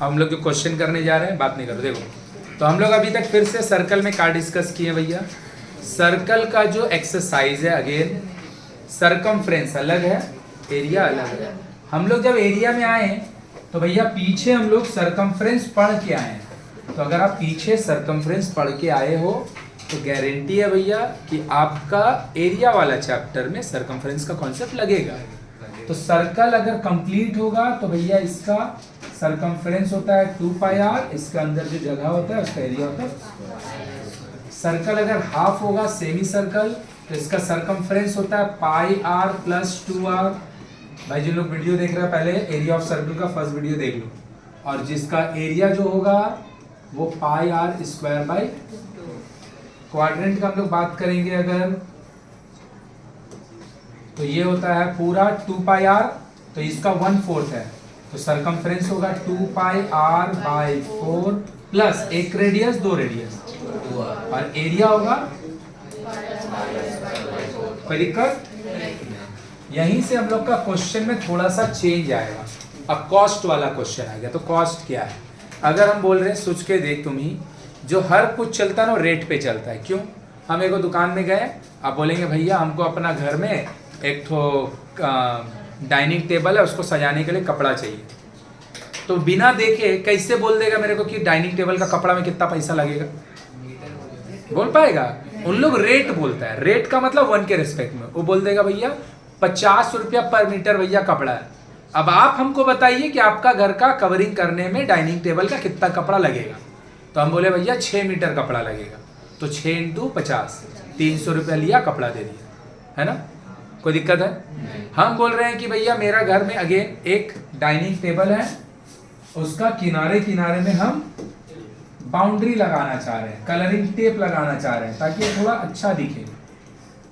हम लोग जो क्वेश्चन करने जा रहे हैं बात नहीं करो। देखो तो हम लोग अभी तक फिर से सर्कल में क्या डिस्कस किए भैया। सर्कल का जो एक्सरसाइज है अगेन सरकमफ्रेंस अलग है, एरिया अलग है। हम लोग जब एरिया में आए तो भैया पीछे हम लोग सरकमफ्रेंस पढ़ के आए हैं। तो अगर आप पीछे सरकमफ्रेंस पढ़ के आए हो तो गारंटी है भैया कि आपका एरिया वाला चैप्टर में सरकमफ्रेंस का कॉन्सेप्ट लगेगा। तो सर्कल अगर कंप्लीट होगा तो भैया इसका सरकमफ्रेंस होता है 2πr, इसके अंदर जो जगह होता है उसका एरिया होता है। सर्कल अगर हाफ होगा सेमी सर्कल तो इसका सरकमफ्रेंस होता है πr + 2r। भाई जिन लोग वीडियो देख रहे हैं पहले एरिया ऑफ सर्कल का फर्स्ट वीडियो देख लो, और जिसका एरिया जो होगा वो πr²/2। क्वाड्रेंट का हम लोग बात करेंगे अगर तो ये होता है पूरा 2πr, तो इसका 1/4 है तो सरकमफ्रेंस होगा 2πr/4 प्लस एक रेडियस दो रेडियस, और एरिया होगा कोई दिक्कत। यहीं से हम लोग का क्वेश्चन में थोड़ा सा चेंज आएगा। अब कॉस्ट वाला क्वेश्चन आएगा। तो कॉस्ट क्या है, अगर हम बोल रहे हैं सोच के देख तुम ही, जो हर कुछ चलता है ना रेट पे चलता है। क्यों, हम एक दुकान में गए, आप बोलेंगे भैया हमको अपना घर में एक तो डाइनिंग टेबल है उसको सजाने के लिए कपड़ा चाहिए, तो बिना देखे कैसे बोल देगा मेरे को कि डाइनिंग टेबल का कपड़ा में कितना पैसा लगेगा, बोल पाएगा। उन लोग रेट बोलता है, रेट का मतलब 1 के रिस्पेक्ट में वो बोल देगा भैया 50 रुपया पर मीटर भैया कपड़ा है। अब आप हमको बताइए कि आपका घर का कवरिंग करने में डाइनिंग टेबल का कितना कपड़ा लगेगा, तो हम बोले भैया 6 मीटर कपड़ा लगेगा, तो 6 × 50 300 रुपया लिया, कपड़ा दे दिया, है ना, कोई दिक्कत है। हम बोल रहे हैं कि भैया मेरा घर में अगेन एक डाइनिंग टेबल है, उसका किनारे किनारे में हम बाउंड्री लगाना चाह रहे हैं, कलरिंग टेप लगाना चाह रहे हैं ताकि ये थोड़ा अच्छा दिखे।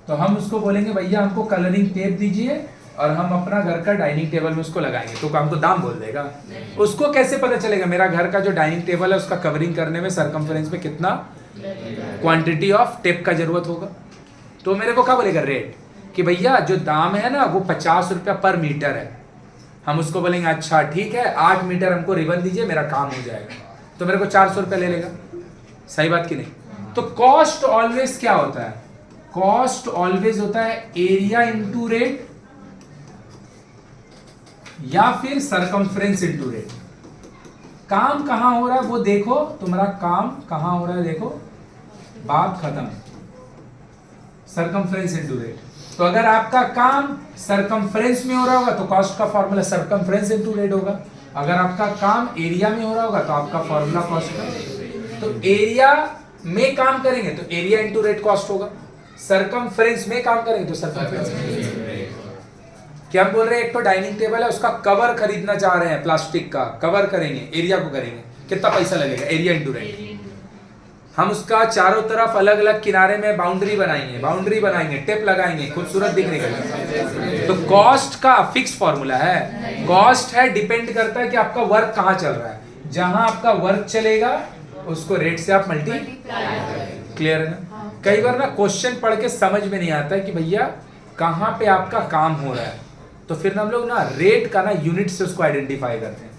तो हम उसको बोलेंगे भैया हमको कलरिंग टेप दीजिए और हम अपना घर का डाइनिंग टेबल में उसको लगाएंगे, तो हमको दाम बोल देगा। उसको कैसे पता चलेगा मेरा घर का जो डाइनिंग टेबल है उसका कवरिंग करने में सरकमफ्रेंस में कितना क्वांटिटी ऑफ टेप का जरूरत होगा। तो मेरे को क्या बोलेगा रेट, कि भैया जो दाम है ना वो 50 रुपया पर मीटर है। हम उसको बोलेंगे अच्छा ठीक है 8 मीटर हमको रिबन दीजिए मेरा काम हो जाएगा, तो मेरे को 400 रुपया ले लेगा। सही बात कि नहीं। तो कॉस्ट ऑलवेज क्या होता है, कॉस्ट ऑलवेज होता है एरिया इंटू रेट या फिर सरकमफ्रेंस इंटू रेट। काम कहां हो रहा है वो देखो, तुम्हारा काम कहां हो रहा है देखो, बात खत्म। Circumference into rate. तो अगर आपका काम सरकमफ्रेंस में हो रहा होगा तो कॉस्ट का फॉर्मूला सरकमफ्रेंस इंटू रेट होगा। अगर आपका काम एरिया में हो रहा होगा तो आपका फॉर्मूला कॉस्ट का। तो एरिया में काम करेंगे तो एरिया इंटू रेट कॉस्ट होगा, सरकमफ्रेंस में काम करेंगे तो सरकमफ्रेंस। क्या हम बोल रहे हैं एक तो डाइनिंग टेबल है उसका कवर खरीदना चाह रहे हैं, प्लास्टिक का कवर करेंगे, एरिया को करेंगे, कितना पैसा लगेगा, एरिया इंटू रेट। हम उसका चारों तरफ अलग अलग किनारे में बाउंड्री बनाएंगे, टेप लगाएंगे, खूबसूरत दिखने के लिए। तो कॉस्ट का फिक्स फॉर्मूला है, कॉस्ट है डिपेंड करता है कि आपका वर्क कहाँ चल रहा है। जहां आपका वर्क चलेगा उसको रेट से आप मल्टीप्लाई। क्लियर है ना। कई बार ना क्वेश्चन पढ़ के समझ में नहीं आता है कि भैया कहाँ पे आपका काम हो रहा है, तो फिर हम लोग ना रेट का ना यूनिट से उसको आइडेंटिफाई करते हैं।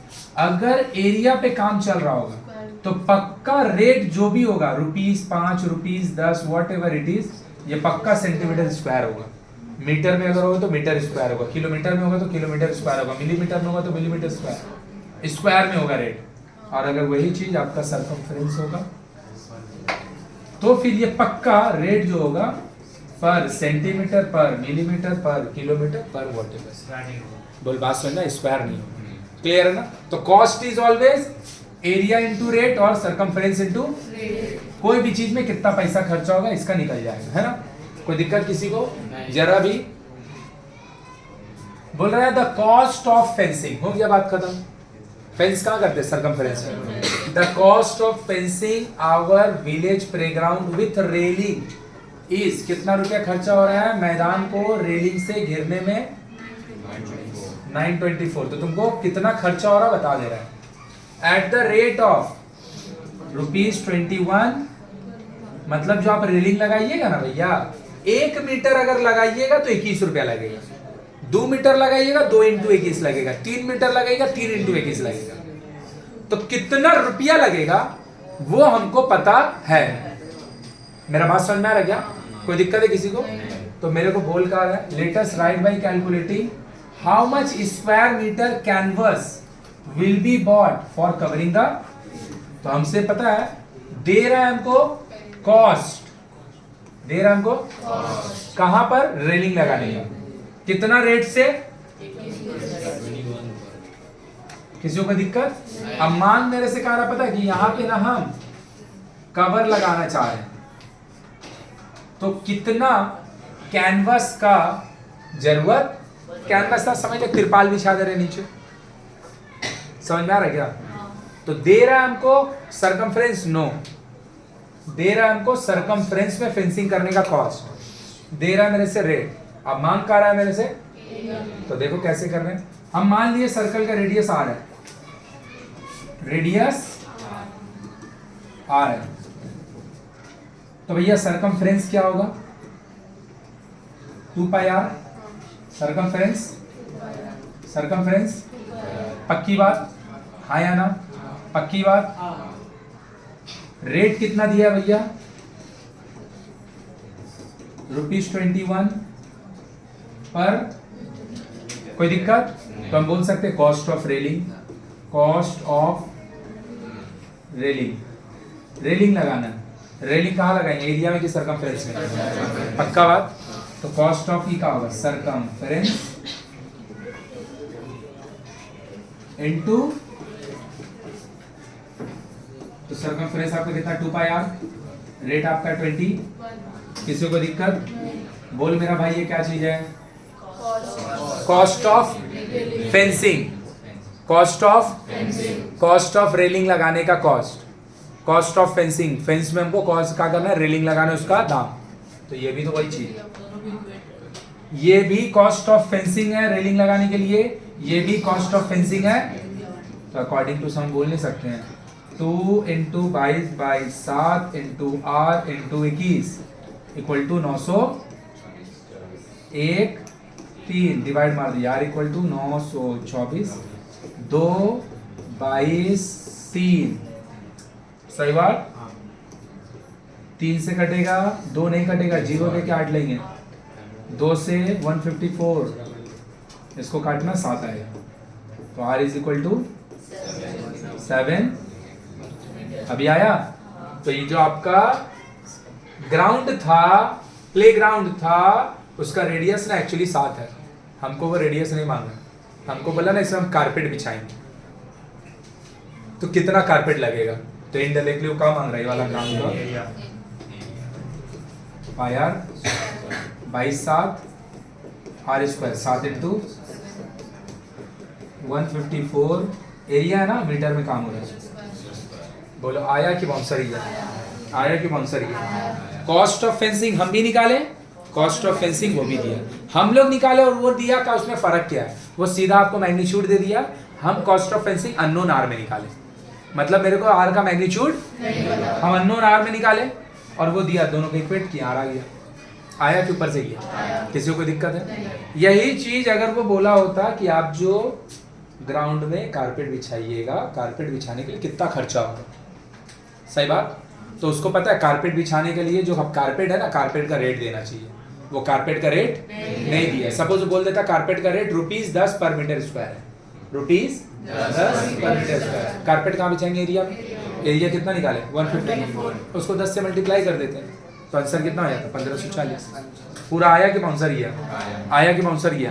अगर एरिया पे काम चल रहा होगा तो पक्का रेट जो भी होगा ₹5, ₹10, वॉट एवर इट इज, ये पक्का सेंटीमीटर स्क्वायर होगा। मीटर में अगर होगा तो मीटर स्क्वायर होगा, किलोमीटर में होगा तो किलोमीटर स्क्वायर होगा, मिलीमीटर में होगा तो मिलीमीटर स्क्वायर में होगा रेट। और अगर वही चीज आपका सरकमफ्रेंस होगा तो फिर ये पक्का रेट जो होगा पर सेंटीमीटर पर मिलीमीटर पर किलोमीटर पर वॉट एवर, बोल बात सुनना, स्क्वायर नहीं होगा। क्लियर है ना। तो cost is always area into rate और सरकमफ्रेंस इंटू कोई भी चीज में कितना पैसा खर्चा होगा इसका निकल जाएगा, है ना। कोई दिक्कत किसी को जरा भी। बोल रहा है द कॉस्ट ऑफ फेंसिंग, हो गया बात खत्म। फेंस कहां करते हैं, सरकमफ्रेंस में। The cost of fencing our village playground with railing is, कितना रुपया खर्चा हो रहा है मैदान को रेलिंग से घेरने में, 924। तो तुमको कितना खर्चा हो रहा है बता दे रहा है। एट द रेट ऑफ ₹21, मतलब जो आप रेलिंग लगाइएगा ना भैया, 1 मीटर अगर लगाइएगा तो 21 रुपया लगेगा, 2 मीटर लगाइएगा 2 × 21 लगेगा, 3 मीटर लगाइएगा 3 × 21 लगेगा। तो कितना रुपया लगेगा वो हमको पता है। मेरा बात समझ में आ रहा क्या? कोई दिक्कत है किसी को? तो मेरे को बोल कर रहा है let us write by calculating how much square metre canvas will be bought for covering the. तो हमसे पता है दे रहा है हमको कॉस्ट, दे रहा है हमको कहां पर? रेलिंग लगाने का। कितना रेट से? किसी को दिक्कत? अब मान मेरे से कह रहा पता है कि यहां पे ना हम कवर लगाना चाह रहे हैं, तो कितना कैनवस का जरूरत? कैनवस का समझ ले तिरपाल बिछा दे रहे नीचे, समझ में आ रहा है क्या? तो दे रहा है हमको सरकमफ्रेंस, नो, दे रहा है हमको सरकमफ्रेंस में फेंसिंग करने का कॉस्ट, दे रहा है मेरे से रेट। अब मांग कर रहा है मेरे से, तो देखो कैसे कर रहे हैं हम। मान लिए सर्कल का रेडियस आर है, रेडियस आर है, तो भैया सरकमफ्रेंस क्या होगा? 2 पाई आर। सरकमफ्रेंस, सरकमफ्रेंस पक्की बात, हाँ या ना? पक्की बात। रेट कितना दिया है भैया? ₹21 पर। कोई दिक्कत? तो हम बोल सकते हैं cost of railing, cost of railing. Railing लगाना, रेलिंग कहाँ लगाएंगे? एरिया में कि सरकमफ्रेंस में? पक्का बात। तो कॉस्ट ऑफ ही क्या होगा? सरकमफ्रेंस इनटू, तो सरकमफ्रेंस आपका कितना? 2 पाई आर। रेट आपका 20। किसी को दिक्कत? बोल मेरा भाई ये क्या चीज है? Cost of fencing, cost of railing लगाने का cost, cost of fencing. Fence में हमको कॉस्ट क्या करना है? रेलिंग लगाना है, उसका दाम। तो ये भी तो वही चीज है, ये भी कॉस्ट ऑफ फेंसिंग है रेलिंग लगाने के लिए, ये भी कॉस्ट ऑफ फेंसिंग है। तो अकॉर्डिंग टू सम बोल नहीं सकते हैं 2 into 22/7 into r into 21 equal to 901 3 divide मार दिया, आर इक्वल टू 924 2 22 3। सही बात? 3 से कटेगा, 2 नहीं कटेगा, 0 लेके 8 लेंगे, 2 से 154, इसको काटना 7 आएगा, तो r इज इक्वल टू 7। अभी आया? तो ये जो आपका ग्राउंड था, प्ले ग्राउंड था, उसका रेडियस ना एक्चुअली 7 है। हमको वो रेडियस नहीं मांगा, हमको बोला ना इसमें हम कारपेट बिछाएंगे, तो कितना कारपेट लगेगा? तो इनडायरेक्टली वो क्या मांग रहा है वाला ग्राउंड का? Pi r 22/7 r square 7 into 154 area है ना, मीटर में काम हो रहा है। बोलो आया कि बाउंसर ही है? आया कि बाउंसर ही है? कॉस्ट ऑफ फेंसिंग हम भी निकाले, कॉस्ट ऑफ फेंसिंग वो भी दिया, हम लोग निकाले और वो दिया का उसमें फर्क क्या है? वो सीधा आपको मैग्नीट्यूड दे दिया, हम cost of fencing unknown r में निकाले, मतलब मेरे को आर का मैग्नीट्यूड हम अननोन आर में निकाले और वो दिया, दोनों को इक्वेट किया, आर आ गया। आया कि ऊपर से किया? किसी को दिक्कत है? यही चीज अगर वो बोला होता कि आप जो ग्राउंड में कारपेट बिछाइएगा, कारपेट बिछाने के लिए कितना खर्चा होगा, सही बात? तो उसको पता है कारपेट बिछाने के लिए जो कारपेट है ना, कारपेट का रेट देना चाहिए, वो कारपेट का रेट नहीं दिया। सपोज बोल देता कारपेट का रेट ₹10 पर मीटर स्क्वायर है, ₹10 पर मीटर स्क्वायर। कारपेट कहाँ बिछाएंगे? एरिया में। एरिया कितना निकाले? 150, उसको 10 से मल्टीप्लाई कर देते हैं, तो आंसर कितना हो जाता? 1540। पूरा आया कि बाउंसर ही है? आया कि बाउंसर ही है?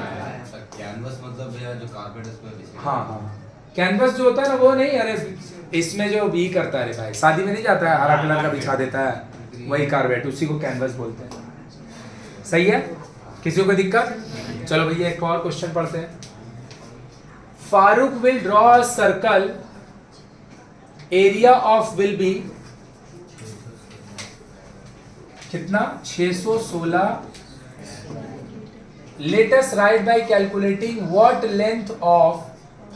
कैनवस मतलब भैया जो कारपेट है उस पे। हाँ हाँ, कैनवस जो होता है ना वो नहीं, अरे इसमें जो भी करता है भाई, शादी में नहीं जाता है हरा कलर का बिछा देता है, वही कारपेट, उसी को कैनवस बोलते हैं। सही है? किसी को दिक्कत? चलो भैया एक और क्वेश्चन पढ़ते हैं। Farooq will draw a circle, area of will be कितना? 616। Let us write by calculating what length of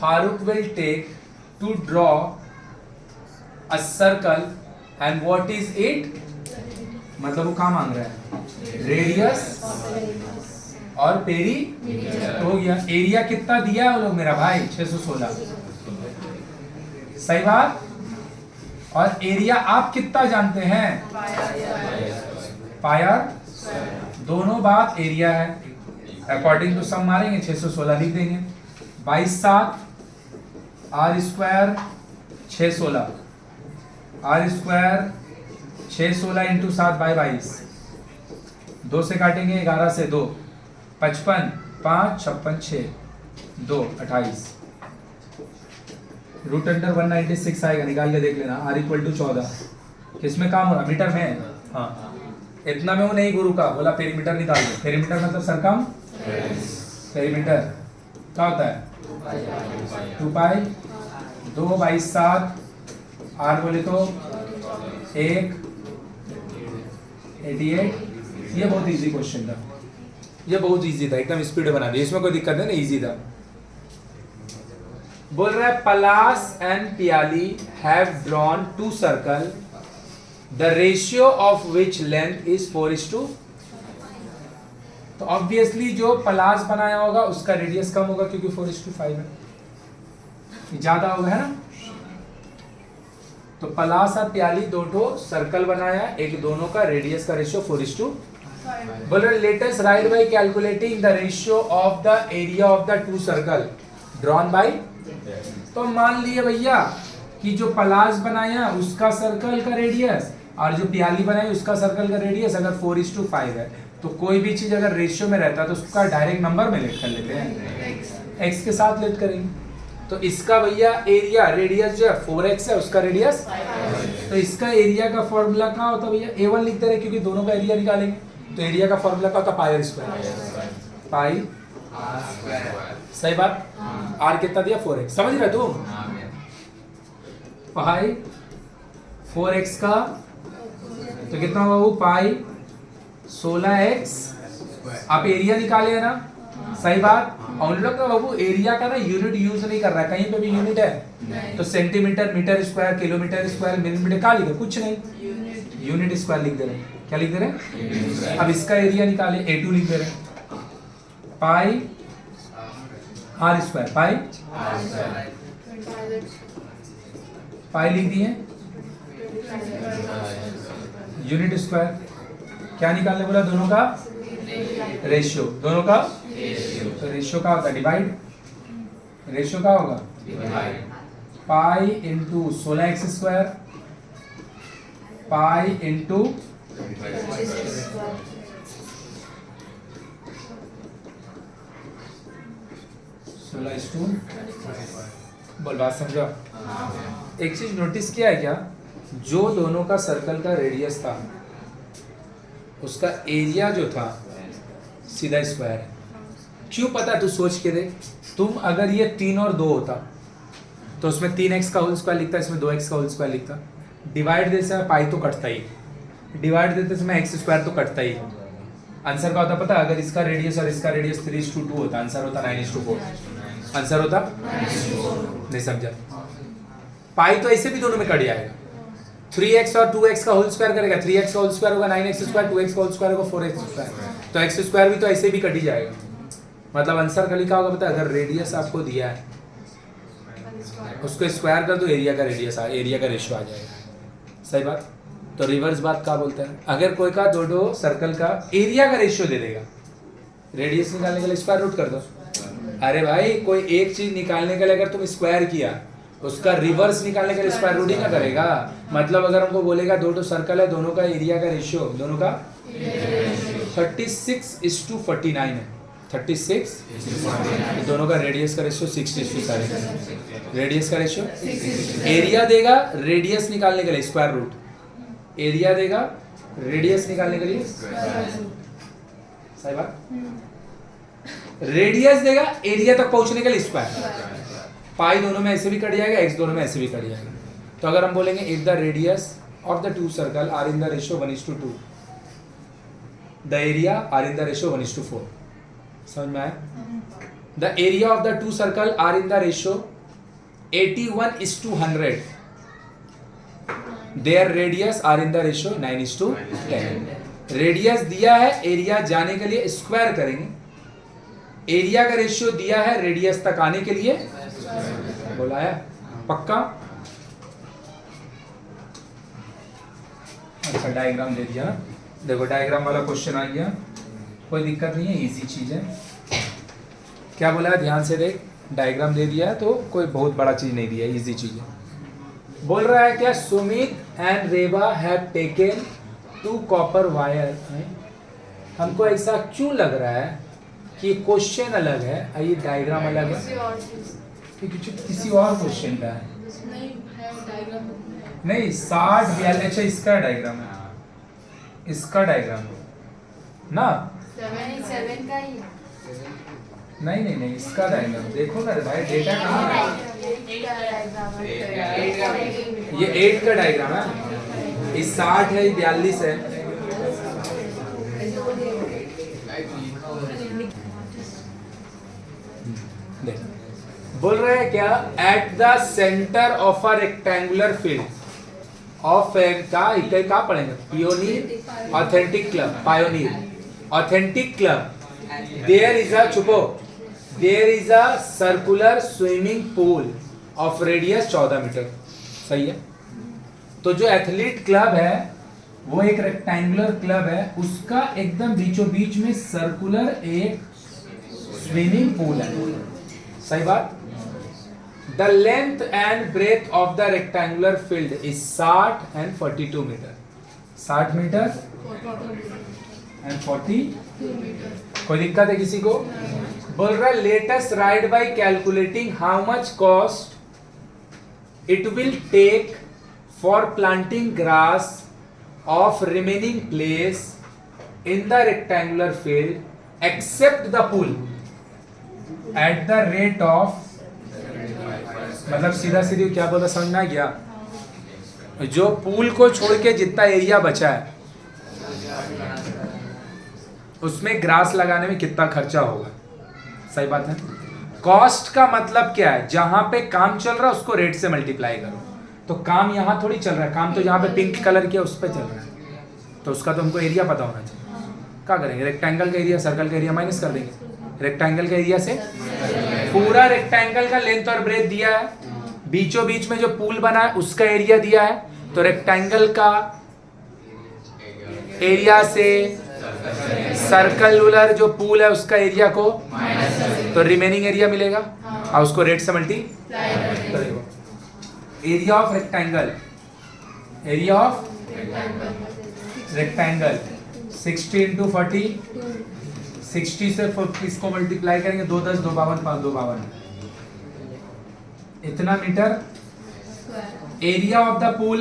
Farooq will take to draw a circle and what is it? मतलब वो कहाँ मांग रहा है? रेडियस और पेरी हो गया। एरिया कितना दिया है वो लोग मेरा भाई? 616। सही बात। और एरिया आप कितना जानते हैं? पायर, दोनों बात एरिया है। अकॉर्डिंग टू सम मारेंगे 616 लिख देंगे। 22/7 r square 616, r square 616 into 7 by 22, 2 से काटेंगे 11 से 2, 55, 5, 56, 6, 2, 28, रूट अंडर 196 आएगा, निकाल के देख लेना। आर इक्वल टू 14, किसमें काम हो रहा? मीटर में। हाँ, इतना में वो नहीं गुरु का बोला पेरीमीटर निकाल दो। पेरीमीटर मतलब सरकम, पेरीमीटर क्या होता है? 2 पाई 2/7, आर बोले तो 1, 88। ये बहुत इजी क्वेश्चन था, ये बहुत इजी था, एकदम स्पीड बना दिया, इसमें कोई दिक्कत नहीं ना, इजी था। बोल रहा है Palas and Piyali have drawn 2 circle, the ratio of which length is 4:2। तो ऑब्वियसली जो पलास बनाया होगा उसका रेडियस कम होगा क्योंकि 4:5 है, ज्यादा होगा, है ना। तो पलास और प्याली दो सर्कल बनाया, एक दोनों का रेडियस का रेशियो 4:5। बोल रहे late us write by calculating the ratio of the area of the 2 circle drawn by. तो मान लिए भैया कि जो पलास बनाया उसका सर्कल का रेडियस और जो प्याली बनाई उसका सर्कल का रेडियस अगर 4:5 है, तो कोई भी चीज अगर रेशियो में रहता है तो उसका डायरेक्ट नंबर में लेट कर लेते हैं, x के साथ लेट करेंगे। तो इसका भैया एरिया रेडियस जो है 4x है, उसका रेडियस, तो इसका एरिया का फॉर्मूला क्या होता है भैया? A1 लिखते रहे क्योंकि दोनों का एरिया निकालेंगे। तो एरिया का फॉर्मूला क्या होता है? पाई स्क्वायर, पाई सही बात। r कितना दिया? 4x, समझ रहे तुम? पाई 4x का तो कितना होगा वो? पाई 16x। आप एरिया निकाले है ना, सही बात। और उन लोग का बाबू एरिया का ना यूनिट यूज नहीं कर रहा है, कहीं पे भी यूनिट है तो centimetre, metre square, kilometre square, millimetre क्या लिखे? कुछ नहीं, यूनिट स्क्वायर लिख दे रहे हैं। क्या लिख दे रहे हैं? अब इसका एरिया निकाले, A2 लिख दे रहे हैं, पाई आर स्क्वायर, पाई लिख दिए, यूनिट स्क्वायर। क्या निकालने बोला? दोनों का रेशियो, दोनों का तो रेशियो का होता है डिवाइड, रेशियो का होगा pi into 16x square, pi into 16:2। बोल बात समझो। एक चीज नोटिस किया है क्या? जो दोनों का सर्कल का रेडियस था उसका एरिया जो था सीधा स्क्वायर है। क्यों पता? तू सोच के देख, तुम अगर ये 3 और 2 होता तो उसमें 3x का होल स्क्वायर लिखता, इसमें 2x का होल स्क्वायर लिखता। डिवाइड देते समय पाई तो कटता ही, डिवाइड देते समय x स्क्वायर तो कटता ही। आंसर का होता पता? अगर इसका रेडियस और इसका रेडियस 3:2 होता, आंसर होता 9:4। आंसर होता नहीं समझा? पाई तो ऐसे भी दोनों में कट जाएगा। 3x और 2x का होल स्क्वायर करेगा, 3x का होल स्क्वायर होगा 9x स्क्वायर, 2x का होल स्क्वायर होगा 4x स्क्वायर, तो x स्क्वायर भी तो ऐसे भी कट ही जाएगा। मतलब आंसर का लिखा होगा पता? अगर रेडियस आपको दिया है उसको स्क्वायर कर दो, एरिया का रेडियस एरिया का रेशियो आ जाएगा। सही बात। तो रिवर्स बात क्या बोलते हैं? अगर कोई का दो सर्कल का एरिया का रेशियो दे देगा, रेडियस निकालने के लिए स्क्वायर रूट कर दो। अरे भाई कोई एक चीज निकालने के लिए अगर तुम स्क्वायर किया, उसका रिवर्स निकालने के लिए स्क्वायर रूट ही ना करेगा। मतलब अगर हमको बोलेगा दो सर्कल है, दोनों का एरिया का रेशियो, दोनों का 36:49 है, 36 दोनों का रेडियस का रेशियो 60:7। रेडियस का रेशियो, एरिया देगा रेडियस निकालने के लिए स्क्वायर रूट, एरिया देगा रेडियस निकालने के लिए, सही बात। रेडियस देगा एरिया तक पहुंचने के लिए स्क्वायर। पाई दोनों में ऐसे भी कट जाएगा, एक्स दोनों में ऐसे भी कट जाएगा। तो अगर हम बोलेंगे if the radius of the 2 circle are in the ratio 1:2, the area are in the ratio 1:4। समझ में आया? The area of the 2 circle are in the ratio 81:100, their radius are in the ratio 9:10। Radius दिया है, area जाने के लिए square करेंगे, area का रेशियो दिया है रेडियस तक आने के लिए, बोला है पक्का। अच्छा डायग्राम दे दिया ना, देखो डायग्राम वाला क्वेश्चन आ गया, कोई दिक्कत नहीं है, इजी चीज़ है। क्या बोला है ध्यान से देख, डायग्राम दे दिया है तो कोई बहुत बड़ा चीज़ नहीं दिया है, इजी चीज़ है। बोल रहा है क्या, Sumit and Reva have taken 2 copper wire. हमको ऐसा क्यों लग रहा है कि क्वेश्चन अलग है, ये डायग्राम अलग है, किसी और क्वेश्चन का है। नहीं 60 42, अच्छा इसका डायग्राम है, इसका डायग्राम ना, 7 का ही नहीं इसका डायग्राम देखो ना भाई, डेटा कहाँ है, ये 8 का डायग्राम है, इस 60 है, 42 है। देख बोल रहे हैं क्या, at the centre of a rectangular field of an का पढ़ेंगे, pioneer authentic club, pioneer authentic club, there is a छुपो, there is a circular swimming pool of radius 14 metre. सही है, तो जो एथलीट क्लब है वो एक रेक्टेंगुलर क्लब है, उसका एकदम बीचों बीच में सर्कुलर एक स्विमिंग पूल है। सही बात। The length and breadth of the rectangular field is 60 and 42 metre, 60 metre and 40। कोई दिक्कत है किसी को? बोल रहा है let us write by calculating how much cost it will take for planting grass of remaining place in the rectangular field except the pool at the rate of, मतलब सीधा सीधी क्या बोला समझ में आ गया, जो पूल को छोड़ के जितना एरिया बचा है उसमें ग्रास लगाने में कितना खर्चा होगा। सही बात है। कॉस्ट का मतलब क्या है, जहां पे काम चल रहा है उसको रेट से मल्टीप्लाई करो, तो काम यहाँ थोड़ी चल रहा है, काम तो जहाँ पे पिंक कलर किया उस पर चल रहा है, तो उसका तो हमको एरिया पता होना चाहिए। क्या करेंगे, रेक्टेंगल का एरिया सर्कल का एरिया माइनस कर देंगे, रेक्टेंगल के एरिया से पूरा रेक्टेंगल का लेंथ और ब्रेथ दिया है, बीचों बीच में जो पूल बना है उसका एरिया दिया है, तो रेक्टेंगल का एरिया से सर्कलर जो पूल है उसका एरिया को, तो रिमेनिंग एरिया मिलेगा और उसको रेट से मल्टीप्लाई करेगा। Area of rectangle, area of rectangle 60 into 40, 60 से 40 को मल्टीप्लाई करेंगे, 2 10 2 52 5 2 52, इतना metre. Area of the pool,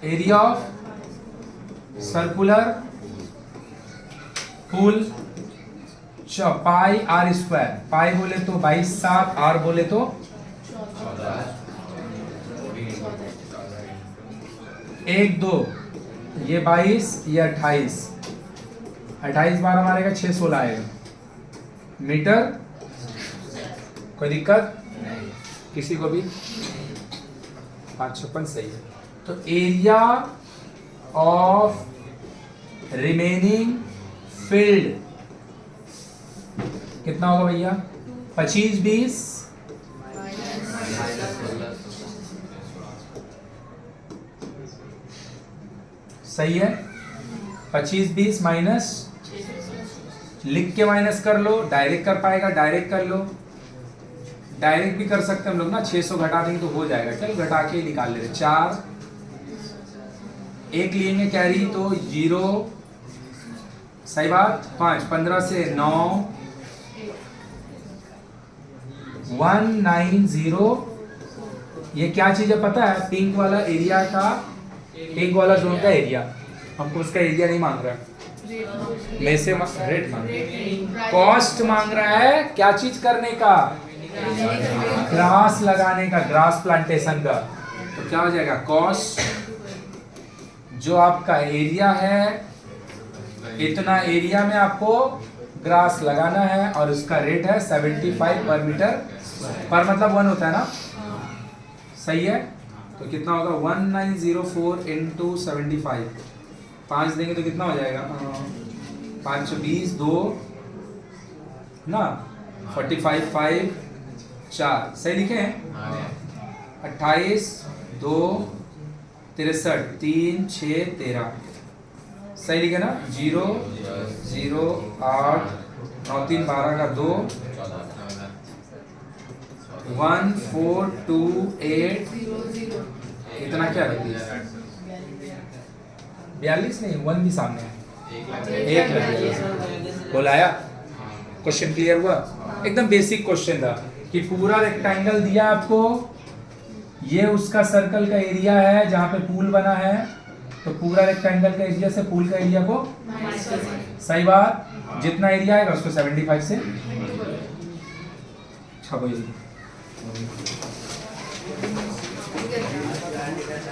area of circular pool pi r square, pi बोले तो 22 7, आर बोले तो 1 2, ये 22 ये 28, 28 बार हमारे 616 आएगा मीटर। कोई दिक्कत किसी को भी? 556 सही है। तो एरिया ऑफ रिमेनिंग फील्ड कितना होगा भैया? 25 20 सही है, 25 20 माइनस, लिख के माइनस कर लो, डायरेक्ट कर पाएगा डायरेक्ट कर लो, डायरेक्ट भी कर सकते हैं हम लोग ना, 600 घटा देंगे तो हो जाएगा, चल घटा के निकाल लेते। 4 1 लेंगे कैरी तो 0, सही बात। 5 15 से 9 190। ये क्या चीज है पता है? पिंक वाला एरिया का, पिंक वाला जोन का एरिया, हमको उसका एरिया नहीं मांग रहा है, में से रेट मांग रहा है, कॉस्ट मांग रहा है। क्या चीज करने का? ग्रास लगाने का, ग्रास प्लांटेशन का। तो क्या हो जाएगा? कॉस्ट जो आपका एरिया है, इतना एरिया में आपको ग्रास लगाना है और उसका रेट है 75 पर मीटर, पर मतलब 1 होता है ना, सही है। तो कितना होगा? 1904 इंटू 75, 5 देंगे तो कितना हो जाएगा? 5 20 2 ना, 45 5 4 सही लिखे हैं। 28 2 63 3 6 13 सही लिखे ना 0 0 8 9 3 12 का 2 1 4 2 8 इतना क्या रख दिया 42 नहीं 1 भी सामने है एक लग गया बोलाया क्वेश्चन क्लियर हुआ एकदम बेसिक क्वेश्चन था कि पूरा रेक्टेंगल दिया आपको ये उसका सर्कल का एरिया है जहां पे पूल बना है तो पूरा रेक्टेंगल का एरिया से पूल का एरिया को सही बात जितना एरिया आएगा उसको 75 से 6